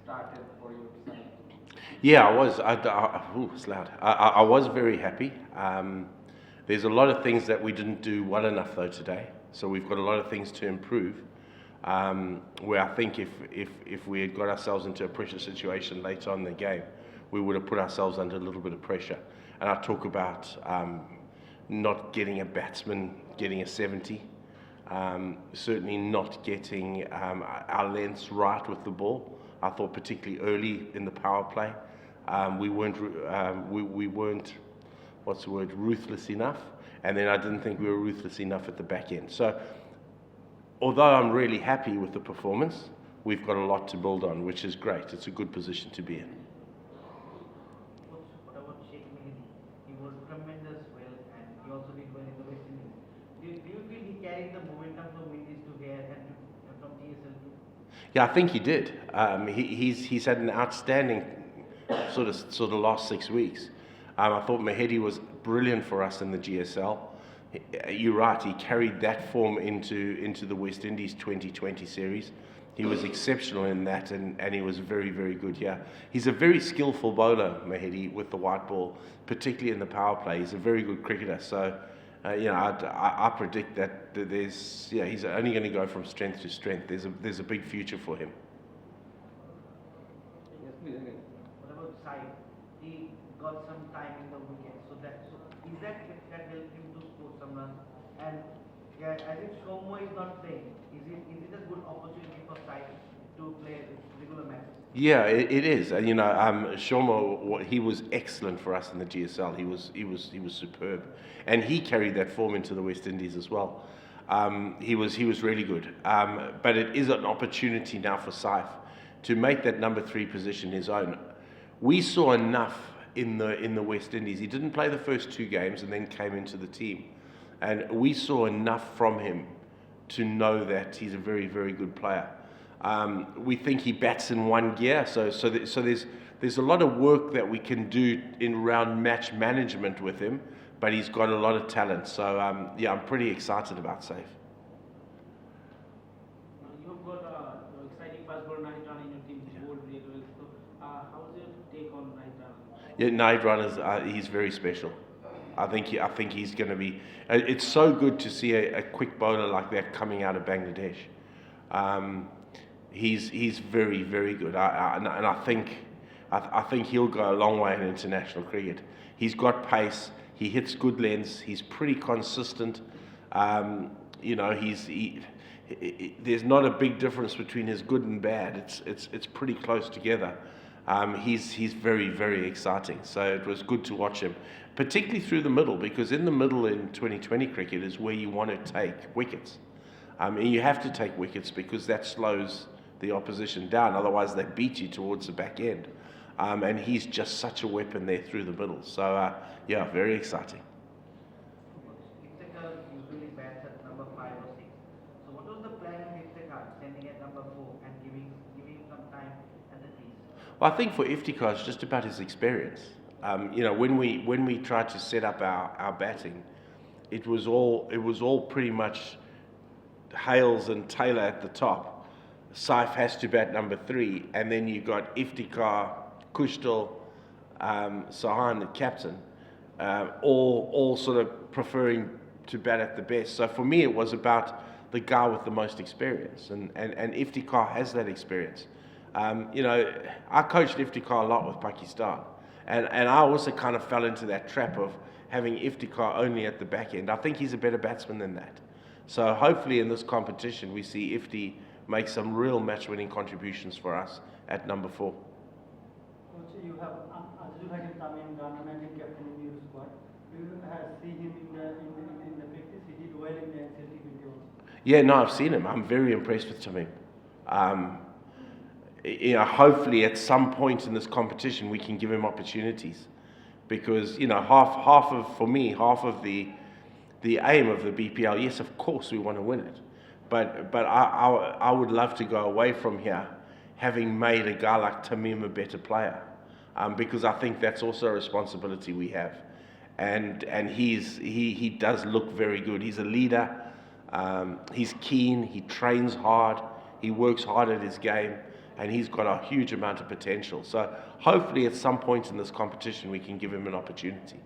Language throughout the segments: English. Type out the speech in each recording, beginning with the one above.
started for your side? Yeah, I was. Ooh, it's loud. I was very happy. There's a lot of things that we didn't do well enough though today, so we've got a lot of things to improve. Where I think if we had got ourselves into a pressure situation later on in the game, we would have put ourselves under a little bit of pressure. And I talk about not getting a batsman getting a 70, certainly not getting our lengths right with the ball. I thought particularly early in the power play, we weren't, what's the word, ruthless enough. And then I didn't think we were ruthless enough at the back end. So although I'm really happy with the performance, we've got a lot to build on, which is great. It's a good position to be in. What about Sheikh Mehdi? He was tremendous well, and he also did well in the West Indies. Do you feel he carried the momentum from Indies to here and from GSL too? Yeah, I think he did. He's had an outstanding sort of last 6 weeks. I thought Mehdi was brilliant for us in the GSL. You're right, he carried that form into the West Indies 2020 series. He was exceptional in that, and he was very, very good here. He's a very skillful bowler, Mehdi, with the white ball, particularly in the power play. He's a very good cricketer. So, I predict that he's only going to go from strength to strength. There's a big future for him. Yes, please again. What about Sai? He got some time in the wicket, so is that helped him to score some runs? And yeah, as if Shomo is not playing, is it a good opportunity for Sai to play regular matches? Yeah, it is. Shomo, he was excellent for us in the GSL. He was superb, and he carried that form into the West Indies as well. He was really good. But it is an opportunity now for Saif to make that number 3 position his own. We saw enough in the West Indies. He didn't play the first 2 games and then came into the team, and we saw enough from him to know that he's a very, very good player. We think he bats in 1 gear, so there's a lot of work that we can do around match management with him, but he's got a lot of talent. So I'm pretty excited about Saif. You've got an exciting fast bowler Naid in your team who bowled really well. So, how's your take on Naid? Yeah, Naid he's very special. I think he's going to be. It's so good to see a quick bowler like that coming out of Bangladesh. He's very, very good, and I think he'll go a long way in international cricket. He's got pace. He hits good lengths. He's pretty consistent. There's not a big difference between his good and bad. It's pretty close together. He's very, very exciting. So it was good to watch him, particularly through the middle, because in the middle in 2020 cricket is where you want to take wickets. And you have to take wickets because that slows the opposition down. Otherwise, they beat you towards the back end. And he's just such a weapon there through the middle. So, very exciting. Iftikhar usually bats at number 5 or 6. So what was the plan with Iftikhar standing at number 4 and giving him some time at the crease? Well, I think for Iftikhar, it's just about his experience. When we tried to set up our batting, it was all pretty much Hales and Taylor at the top. Saif has to bat number 3, and then you got Iftikhar, Kushtal, Sahan, the captain, all sort of preferring to bat at the best. So for me, it was about the guy with the most experience, and Iftikhar has that experience. I coached Iftikhar a lot with Pakistan, and I also kind of fell into that trap of having Iftikhar only at the back end. I think he's a better batsman than that. So hopefully in this competition, we see Ifti make some real match-winning contributions for us at number 4. Coach, you have Azul Haque Tamim, the under-19 captain in your squad. Do you see him in the practice? He did well in the NCL T20 also. Yeah, no, I've seen him. I'm very impressed with Tamim. Hopefully at some point in this competition we can give him opportunities, because half of the aim of the BPL, yes, of course we want to win it, but I would love to go away from here having made a guy like Tamim a better player, because I think that's also a responsibility we have, and he does look very good. He's a leader. He's keen. He trains hard. He works hard at his game, and he's got a huge amount of potential. So hopefully at some point in this competition we can give him an opportunity.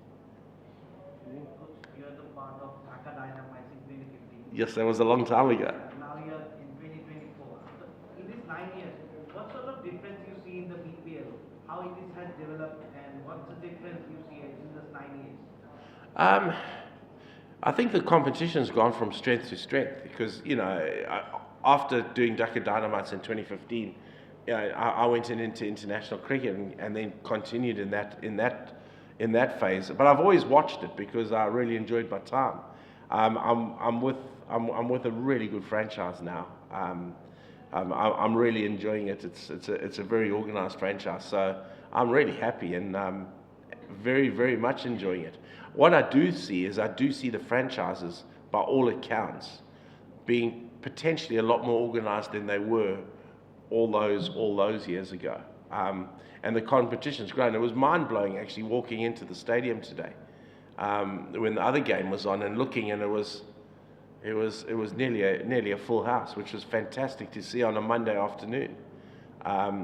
Coach, you are the part of Dhaka Dynamites in 2015. Yes, that was a long time ago. Now you are in 2024. So in these 9 years, what sort of difference you see in the BPL? How it is has developed, and what's the difference you see in this 9 years? I think the competition's gone from strength to strength because, after doing Dhaka Dynamites in 2015, I went into international cricket and then continued in that phase. But I've always watched it because I really enjoyed my time. I'm with a really good franchise now. I'm really enjoying it. It's a very organised franchise, so I'm really happy and very, very much enjoying it. What I do see is the franchises, by all accounts, being potentially a lot more organised than they were all those years ago. And the competition's grown. It was mind-blowing actually walking into the stadium today when the other game was on and looking, and it was nearly a full house, which was fantastic to see on a Monday afternoon.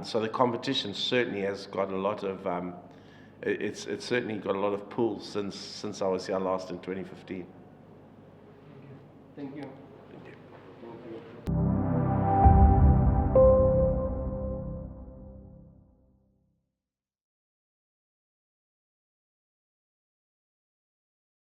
So the competition certainly has got a lot of it's certainly got a lot of pull since I was here last in 2015. Thank you.